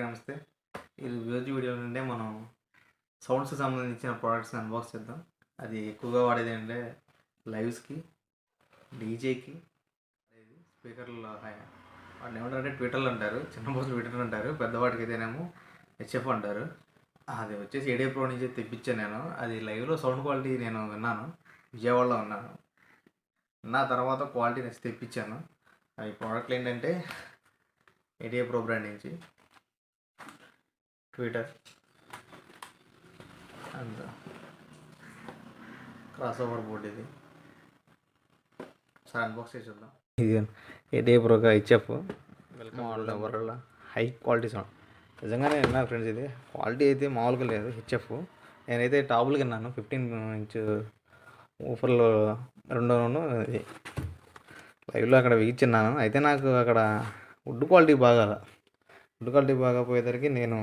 అందరికీ నమస్తే. ఈరోజు వీడియో నుండి మనం సౌండ్స్కి సంబంధించిన ప్రోడక్ట్స్ని అన్బాక్స్ చేద్దాం. అది ఎక్కువగా వాడేది అంటే లైవ్స్కి, డీజేకి, స్పీకర్లు. వాటిని ఏమంటారంటే ట్విట్టర్లు అంటారు, చిన్న బోసులు ట్విట్టర్ అంటారు, పెద్దవాటికి అయితేనేమో హెచ్ఎఫ్ అంటారు. అది వచ్చేసి ఏడే ప్రో నుంచి తెప్పించాను నేను. అది లైవ్లో సౌండ్ క్వాలిటీ నేను విన్నాను, విజయవాడలో ఉన్నాను. నా తర్వాత క్వాలిటీ నచ్చి తెప్పించాను. అవి ప్రోడక్ట్లు ఏంటంటే ఏడే ప్రో బ్రాండ్ నుంచి tweeter and crossover board. ఇది సార్ అన్బాక్స్ చేసి చూద్దాం. ఇది ఏడే ప్రోగా HF world high quality sound. నిజంగానే విన్నా ఫ్రెండ్స్, ఇది క్వాలిటీ అయితే మామూలుగా లేదు. హెచ్ఎఫ్ నేనైతే టాపులు విన్నాను, 15 ఇంచ్ ఊఫర్లో రెండో ఇది లైవ్లో అక్కడ వీచిన్నాను. అయితే నాకు అక్కడ వుడ్ క్వాలిటీ బాగాపోయేసరికి నేను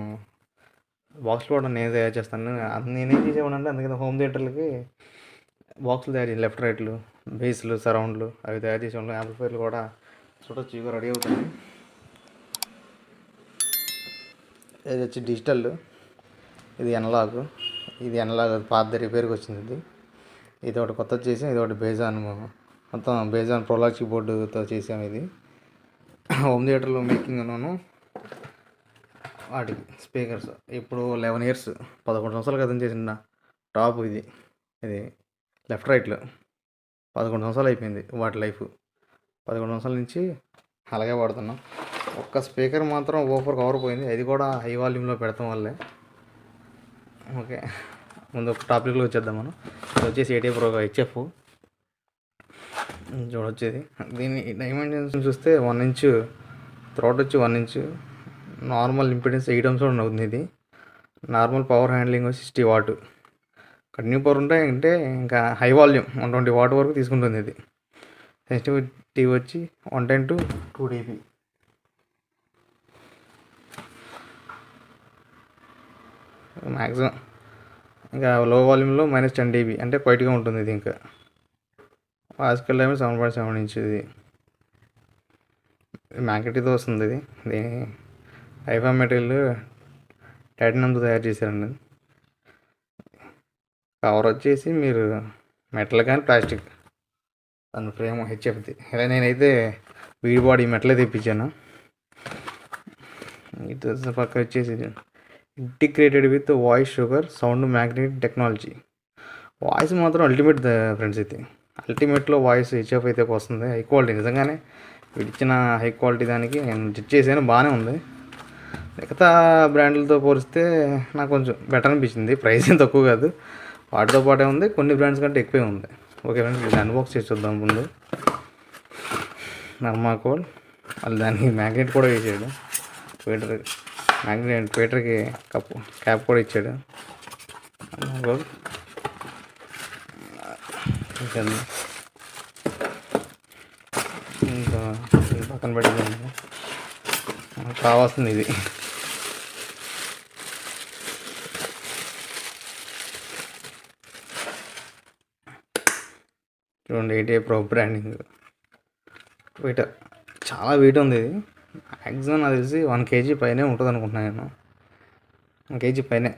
బాక్స్లో కూడా నేను తయారు చేస్తాను. నేనేం చేసేవాడంటే అందుకని హోమ్ థియేటర్లకి బాక్సులు తయారు చేసి లెఫ్ట్ రైట్లు, బేస్లు, సరౌండ్లు అవి తయారు చేసేవాళ్ళు. యాంప్లిఫైర్లు కూడా చూడొచ్చు, ఇవి రెడీ అవుతుంది. ఇది వచ్చి డిజిటల్, ఇది అనలాగ్. ఇది అనలాగ్ పాత రిపేర్కి వచ్చింది. ఇది ఒకటి కొత్త చేసాం, ఇది ఒకటి బేజాన్, మొత్తం బేజాన్ ప్రోలాక్స్ బోర్డుతో చేసాం. ఇది హోమ్ థియేటర్లో మేకింగ్ను వాటికి స్పీకర్స్ ఇప్పుడు 11 ఇయర్స్ 11 సంవత్సరాలు క్రితం చేసిన టాప్. ఇది లెఫ్ట్ రైట్లో 11 సంవత్సరాలు అయిపోయింది వాటి లైఫ్. 11 సంవత్సరాల నుంచి అలాగే వాడుతున్నాం. ఒక్క స్పీకర్ మాత్రం ఓఫర్ కవర్ పోయింది, అది కూడా హై వాల్యూమ్లో పెడతాం వల్లే. ఓకే, ముందు ఒక టాపిక్లో వచ్చేద్దాం మనం. ఇది వచ్చేసి ఏడే ప్రో హెచ్ఎఫ్ చూడొచ్చేది. దీని డైమెన్షన్స్ చూస్తే 1 ఇంచ్ త్రోట్ వచ్చి 1 ఇంచ్, నార్మల్ ఇంపిడెన్స్ 8 ohms అవుతుంది. ఇది normal power handling 60 what. Continue power ఉంటాయి అంటే ఇంకా హై వాల్యూమ్ 120 వాట్ వరకు తీసుకుంటుంది. ఇది సెన్సిటివిటీ వచ్చి 110 to 2 dB. మ్యాక్సిమం ఇంకా లో వాల్యూమ్లో -10 dB అంటే క్వైట్గా ఉంటుంది. ఇది ఇంకా ఆస్కల్ టైమ్ 7.7 ఇంచ్. ఇది మ్యాగ్నెటిక్తో వస్తుంది. ఇది ఐఫా మెటీరియల్ టైటానియంతో తయారు చేశారండి. కవర్ వచ్చేసి మీరు మెటల్ కానీ ప్లాస్టిక్, దాని ఫ్రేమ్ హెచ్ఎఫ్ది. ఇలా నేనైతే వీడి బాడీ మెటలే తెప్పించాను. ఇది పక్క వచ్చేసి integrated with voice sugar sound magnetic technology. Voice మాత్రం అల్టిమేట్ ఫ్రెండ్స్. అయితే అల్టిమేట్లో వాయిస్ హెచ్ఎఫ్ అయితే వస్తుంది, హై క్వాలిటీ. నిజంగానే ఇచ్చిన హై క్వాలిటీ దానికి నేను జడ్జ్ చేశాను, బాగానే ఉంది. మిగతా బ్రాండ్లతో పోలిస్తే నాకు కొంచెం బెటర్ అనిపించింది. ప్రైస్ ఏం తక్కువ కాదు, వాటితో పాటే ఉంది, కొన్ని బ్రాండ్స్ కంటే ఎక్కువే ఉంది. ఓకే ఫ్రెండ్స్, ఇది అన్బాక్స్ చేసి చూద్దాం. ముందు నర్మాకోల్, మళ్ళీ దానికి మ్యాగ్నెట్ కూడా వేసాడు. ట్విట్టర్కి క్యాప్ కూడా ఇచ్చాడు. నర్మాకోల్ ఇంకా పక్కన పెట్టుకుందాం. మనకు కావాల్సింది ఇది. చూడండి, ఏడే ప్రో బ్రాండింగ్ ట్విట్టర్. చాలా వెయిట్ ఉంది. ఇది మ్యాక్సిమం నాకు తెలిసి 1 kg పైనే ఉంటుంది అనుకుంటున్నాను నేను. 1 kg పైనే.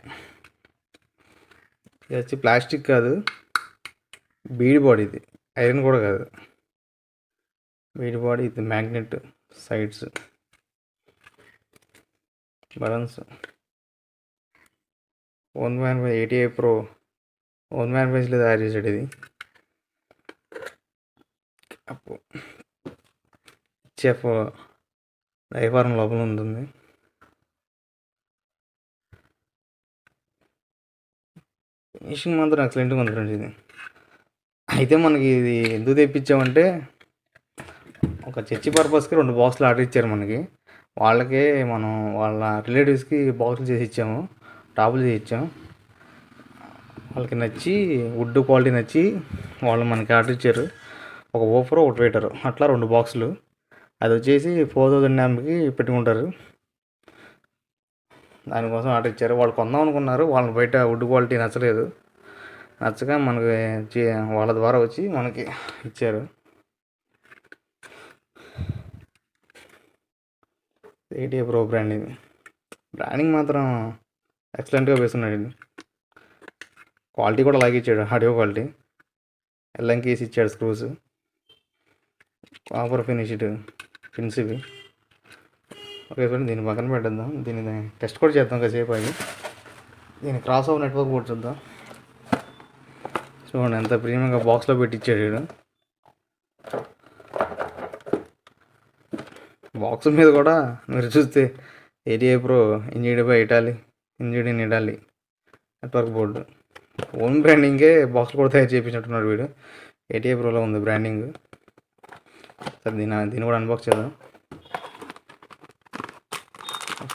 ఇది వచ్చి ప్లాస్టిక్ కాదు, బీడ్ బాడీ. ఇది ఐరన్ కూడా కాదు, బీడ్ బాడీ. ఇది మ్యాగ్నెట్, సైడ్స్, బటన్స్. 1.5 ఏడే ప్రో 1.5 తయారు చేసాడు. ఇది హెచ్ఎఫ్ డైఫార్మ్ లోపల ఉంటుంది. ఫినిషింగ్ మాత్రం ఎక్సలెంట్గా ఉంది ఫ్రెండ్స్. ఇది అయితే మనకి ఇది ఎందుకు తెప్పించామంటే ఒక చర్చి పర్పస్కి 2 బాక్సులు ఆర్డర్ ఇచ్చారు మనకి. వాళ్ళకే మనం వాళ్ళ రిలేటివ్స్కి బాక్సులు చేసి ఇచ్చాము, టాపులు చేసి ఇచ్చాము. వాళ్ళకి నచ్చి వుడ్ క్వాలిటీ నచ్చి వాళ్ళు మనకి ఆర్డర్ ఇచ్చారు. ఒక ఓఫర్, ఒక ట్విట్టర్, అట్లా 2 బాక్సులు. అది వచ్చేసి 4000 amp పెట్టుకుంటారు. దానికోసం ఆర్డర్ ఇచ్చారు. వాళ్ళు కొందాం అనుకున్నారు, వాళ్ళని బయట వుడ్ క్వాలిటీ నచ్చక మనకి వాళ్ళ ద్వారా వచ్చి మనకి ఇచ్చారు. ఏడే ప్రో బ్రాండ్ ఇది. బ్రాండింగ్ మాత్రం ఎక్సలెంట్గా వేస్తున్నాడు. క్వాలిటీ కూడా అలాగే ఇచ్చాడు, ఆడియో క్వాలిటీ. ఎల్ఎంకేసి ఇచ్చాడు స్క్రూస్, కాపర్ ఫినిష్డ్ పిన్స్ ఇవి. ఓకే ఫ్రెండ్, దీన్ని పక్కన పెట్టేద్దాం. దీన్ని టెస్ట్ కూడా చేద్దాం కాసేపు అవి. దీన్ని క్రాస్ ఓవర్ నెట్వర్క్ బోర్డ్ చూద్దాం. చూడండి ఎంత ప్రీమియంగా బాక్స్లో పెట్టి ఇచ్చాడు వీడు. బాక్స్ మీద కూడా మీరు చూస్తే ATI pro engineered by Italy, engineered in Italy network board. Own బ్రాండింగే బాక్స్ కూడా తయారు చేయించినట్టున్నాడు వీడు. ఏటీఐ ప్రోలో ఉంది బ్రాండింగ్. సరే దీన్ని కూడా అన్బాక్స్ చేద్దాం.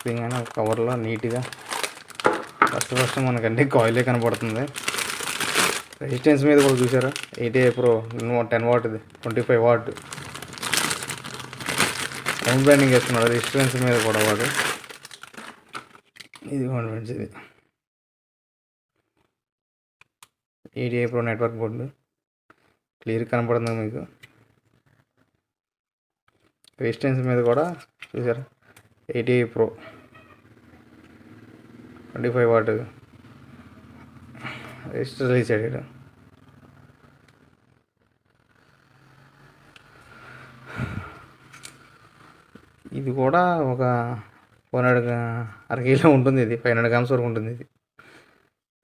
కానీ కవర్లో నీట్గా ఫస్ట్ మనకంటే కాయిలే కనపడుతుంది. రెసిస్టెన్స్ మీద కూడా చూసారా, ATI pro 10 what, 25 what own branding వేస్తున్నాడు రెసిస్టెన్స్ మీద కూడా వాడు. ఇది ఫ్రెండ్స్, ఇది ATI pro network board clear కనపడుతుంది మీకు. రెసిస్టెన్స్ మీద కూడా చూసారా, ఏటీఐ ప్రో 25 వాట్ రెజిస్టర్ ఇచ్చాడు. ఇది కూడా ఒక 400 అరకిలో ఉంటుంది. ఇది 500 గ్రామ్స్ వరకు ఉంటుంది. ఇది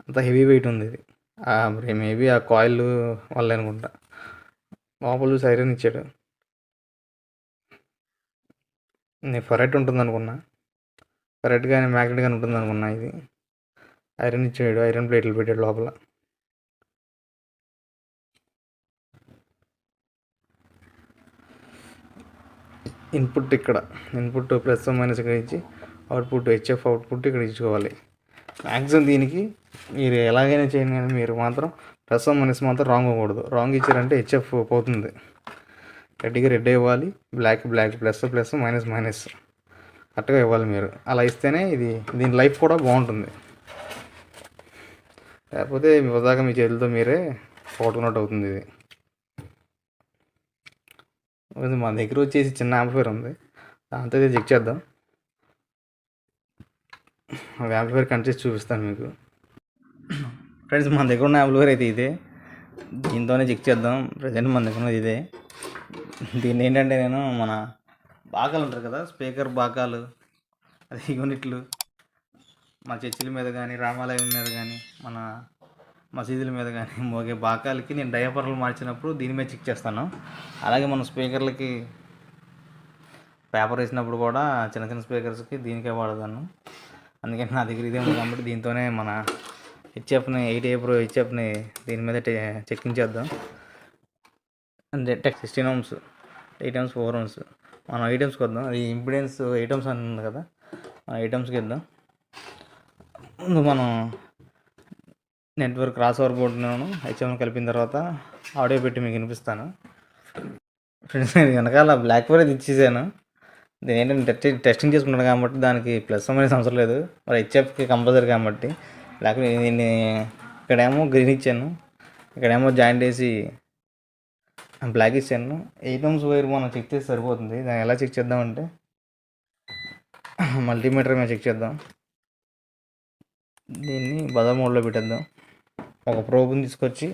అంత హెవీ వెయిట్ ఉంది. ఇది మేబీ ఆ కాయిల్ వల్ల అనుకుంటా. లోపల చూసి ఐరన్ ఇచ్చాడు. నేను ఫెరైట్ ఉంటుంది అనుకున్నా, ఫెరైట్ కానీ మ్యాగ్నెట్ కానీ ఉంటుంది అనుకున్నా. ఇది ఐరన్ ఇచ్చాడు, ఐరన్ ప్లేట్లు పెట్టాడు లోపల. ఇన్పుట్ ఇక్కడ, ఇన్పుట్ ప్లస్ మైనస్ ఇక్కడ ఇచ్చి, అవుట్పుట్ హెచ్ఎఫ్ అవుట్పుట్ ఇక్కడ ఇచ్చుకోవాలి. మ్యాక్సిమం దీనికి మీరు ఎలాగైనా చేయండి, కానీ మీరు మాత్రం ప్లస్ మైనస్ మాత్రం రాంగ్ అవ్వకూడదు. రాంగ్ ఇచ్చారంటే హెచ్ఎఫ్ పోతుంది. రెడ్గా రెడ్ ఇవ్వాలి, black plus plus minus minus కరెక్ట్గా ఇవ్వాలి మీరు. అలా ఇస్తేనే దీని లైఫ్ కూడా బాగుంటుంది. లేకపోతే వృధాగా మీ చేతులతో మీరే పోగొట్టుకున్నట్టు అవుతుంది. ఇది మా దగ్గర వచ్చేసి చిన్న యాంప్లిఫైర్ ఉంది, దాంతో ఇది చెక్ చేద్దాం. యాంప్లిఫైర్ కనెక్ట్ చేసి చూపిస్తాను మీకు. ఫ్రెండ్స్, మన దగ్గర ఉన్న యాంప్లిఫైర్ అయితే ఇదే, దీంతోనే చెక్ చేద్దాం. ప్రజెంట్ మన దగ్గర ఉన్నది ఇదే. దీన్ని ఏంటంటే నేను మన బాకాలు ఉంటారు కదా, స్పీకర్ బాకాలు, అది యూనిట్లు మా చర్చిల మీద కానీ, రామాలయం మీద కానీ, మన మసీదుల మీద కానీ మోగే బాకాలకి నేను డయాపర్లు మార్చినప్పుడు దీని మీద చెక్ చేస్తాను. అలాగే మన స్పీకర్లకి పేపర్ వేసినప్పుడు కూడా చిన్న చిన్న స్పీకర్స్కి దీనికే వాడతాను. అందుకని నా దగ్గర ఇదే ఉంది కాబట్టి దీంతోనే మన హెచ్ఎఫ్ని, ఏటీఐ ప్రో హెచ్ఎఫ్ని దీని మీద చెక్కించేద్దాం. అంటే 16 ohms, 8 ohms, 4 ohms. మనం 8 ohmsకి వద్దాం. అది ఇంపిడెన్స్ 8 ohms అని ఉంది కదా, మనం 8 ohmsకి ఇద్దాం. ముందు మనం నెట్వర్క్ క్రాస్ ఓవర్ బోర్డును హెచ్ఎం కలిపిన తర్వాత ఆడియో పెట్టి మీకు వినిపిస్తాను. ఫ్రెండ్స్, నేను వెనకాల బ్లాక్ బోర్డ్ ఇచ్చేసాను. దీని ఏంటంటే టెస్టింగ్ చేసుకున్నాను కాబట్టి దానికి ప్లస్ మైనస్ అవసరం లేదు. మరి హెచ్ఎఫ్కి కంపల్సరీ కాబట్టి బ్లాక్ దీన్ని ఇక్కడేమో గ్రీన్ ఇచ్చాను, ఇక్కడేమో జాయింట్ వేసి బ్లాక్ ఇచ్చాను. 8 ohms వైర్ మనం చెక్ చేస్తే సరిపోతుంది. దాన్ని ఎలా చెక్ చేద్దామంటే మల్టీమీటర్ మీద చెక్ చేద్దాం. దీన్ని బజర్ మోడ్లో పెట్టేద్దాం. ఒక ప్రోబ్ని తీసుకొచ్చి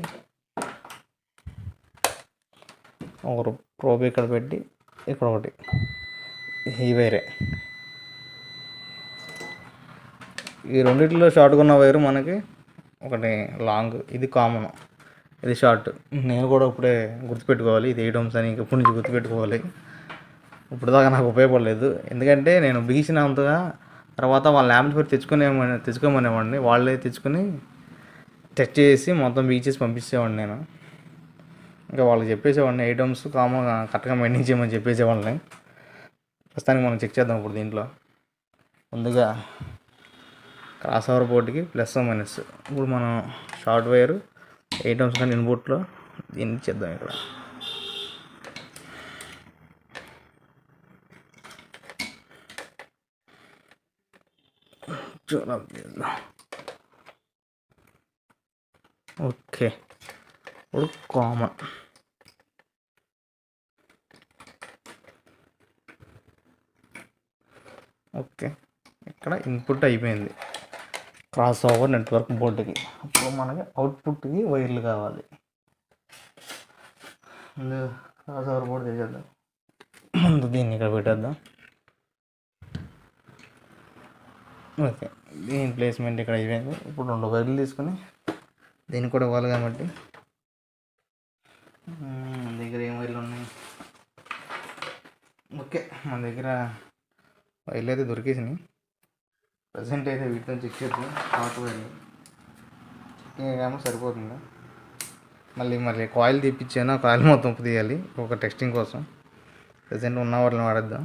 ఒక ప్రోబ్ ఇక్కడ పెట్టి ఇక్కడ ఒకటి, ఈ వైరే, ఈ రెండిట్లో షార్ట్గా ఉన్న వైరు మనకి ఒకటి లాంగ్, ఇది కామన్, ఇది షార్ట్. నేను కూడా ఇప్పుడే గుర్తుపెట్టుకోవాలి, ఇది 8 ohms అని ఇప్పటి నుంచి గుర్తుపెట్టుకోవాలి. ఇప్పుడు దాకా నాకు ఉపయోగపడలేదు, ఎందుకంటే నేను బిగిసినంతగా తర్వాత వాళ్ళ యాంప్లిఫైర్ తెచ్చుకోమనేవాడిని. వాళ్ళే తెచ్చుకొని టెస్ట్ చేసి మొత్తం బిగించేసి పంపించేవాడిని నేను. ఇంకా వాళ్ళకి చెప్పేసేవాడిని 8 ohms కామన్ కరెక్ట్గా మెయింటైన్ చేయమని చెప్పేసేవాళ్ళని. ప్రస్తుతానికి మనం చెక్ చేద్దాం. ఇప్పుడు దీంట్లో ముందుగా క్రాస్ ఓవర్ బోర్డుకి ప్లస్ మైనస్. ఇప్పుడు మనం షార్ట్ వైర్ 8 ohms కానీ ఇన్పుట్లో దీన్ని చేద్దాం. ఇక్కడ చూద్దాం. ఓకే, ఇప్పుడు కామన్. ఓకే, ఇక్కడ ఇన్పుట్ అయిపోయింది క్రాస్ ఓవర్ నెట్వర్క్ బోర్డుకి. అప్పుడు మనకి అవుట్పుట్కి వైర్లు కావాలి. ముందు క్రాస్ ఓవర్ బోర్డు తెచ్చేద్దాం. ముందు దీన్ని ఇక్కడ పెట్టేద్దాం. ఓకే, దీని ప్లేస్మెంట్ ఇక్కడ అయిపోయింది. ఇప్పుడు 2 వైర్లు తీసుకొని దీనికి కూడా ఇవ్వాలి కాబట్టి మన దగ్గర ఏం వైర్లు ఉన్నాయి. ఓకే, మన దగ్గర వైర్లు అయితే దొరికేసినాయి. ప్రజెంట్ అయితే వీటితో చెక్ చేద్దాం. షార్ట్ వైర్లు చెక్ ఏమో సరిపోతుందా. మళ్ళీ కాయిల్ తీపిచ్చాను, ఆ కాయిల్ మొత్తం తీయాలి ఒక టెస్టింగ్ కోసం. ప్రజెంట్ ఉన్న వాటిని వాడేద్దాం.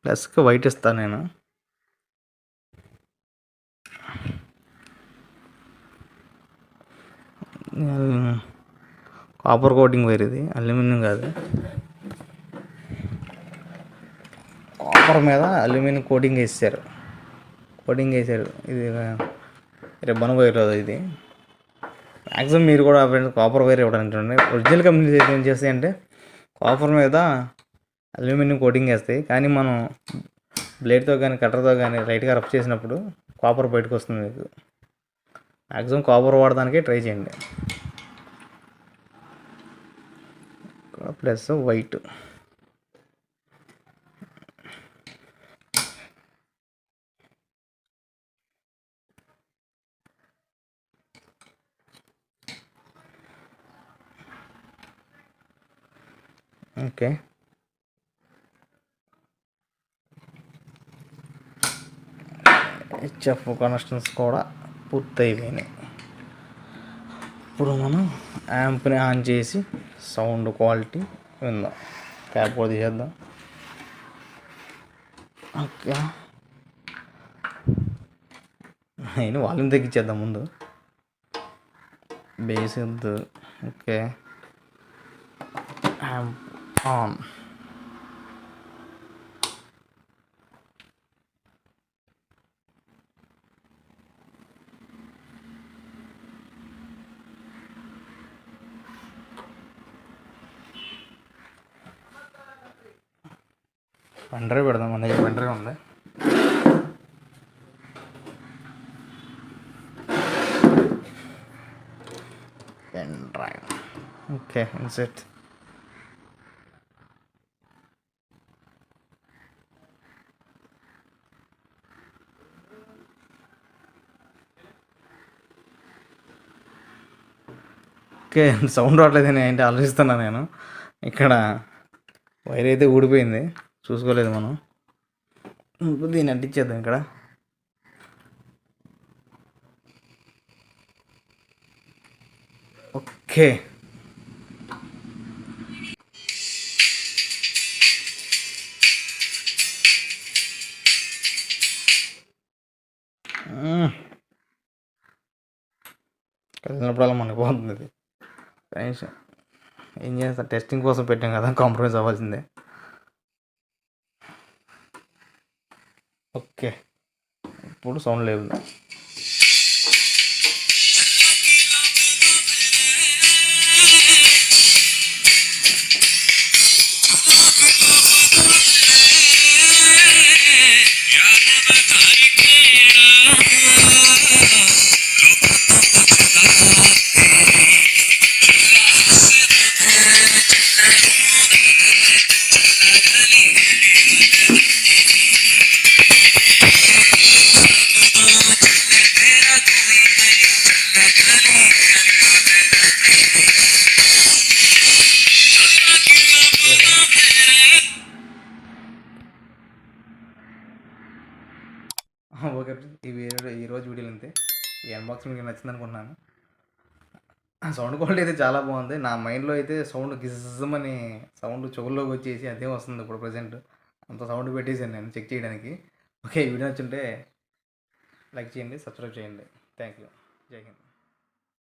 ప్లస్కి వైట్ ఇస్తాను నేను. కాపర్ కోటింగ్ వైర్ ఇది, అల్యూమినియం కాదు. కాపర్ మీద అల్యూమినియం కోటింగ్ వేసారు. ఇది రిబ్బన్ వైర్ ఇది. మ్యాక్సిమం మీరు కూడా ఫ్రెండ్స్ కాపర్ వైర్ ఇవ్వడానికి చూడండి. ఒరిజినల్ కంపెనీస్ అయితే ఏం చేస్తాయి అంటే కాపర్ మీద అల్యూమినియం కోటింగ్ వేస్తాయి, కానీ మనం బ్లేడ్తో కానీ కట్టర్తో కానీ లైట్గా రఫ్ చేసినప్పుడు కాపర్ బయటకు వస్తుంది. మీకు మ్యాక్సిమం కాపర్ వాడడానికే ట్రై చేయండి. Plus white. Okay, HF connections కూడా పూర్తయిపోయినాయి. ఇప్పుడు మనం యాంప్ని ఆన్ చేసి సౌండ్ క్వాలిటీ విందాం. క్యాప్ కూడా తీసేద్దాం. ఓకే, నేను వాల్యూమ్ తగ్గించేద్దాం ముందు. బేస్ వద్దు. Okay, amp on. Pen drive పెడదాం. మన దగ్గర పెన్ డ్రైవ్ ఉంది. Pen drive. Okay, INCET. Okay, sound రావట్లేదని ఏంటి ఆలోచిస్తున్నా నేను. ఇక్కడ వైర్ అయితే ఊడిపోయింది, చూసుకోలేదు మనం. దీన్ని అంటించేద్దాం ఇక్కడ. ఓకే, కలిసినప్పుడల్లా మనకు పోతుంది అది. ఏం చేస్తా, టెస్టింగ్ కోసం పెట్టాం కదా, కాంప్రమైజ్ అవ్వాల్సిందే. ఓకే, ఇప్పుడు సౌండ్ లేదు. ఓకే, ఈరోజు వీడియోలు అంతే. ఈ అన్బాక్సింగ్ మీకు నచ్చింది అనుకుంటున్నాను. సౌండ్ క్వాలిటీ అయితే చాలా బాగుంది. నా మైండ్లో అయితే సౌండ్ గిజ్జమని సౌండ్ చెవుల్లోకి వచ్చేసి అదే వస్తుంది ఇప్పుడు ప్రజెంట్. అంత సౌండ్ పెట్టేసాను నేను చెక్ చేయడానికి. ఓకే, ఈ వీడియో నచ్చుంటే లైక్ చేయండి, సబ్స్క్రైబ్ చేయండి. Thank you. జై హింద్.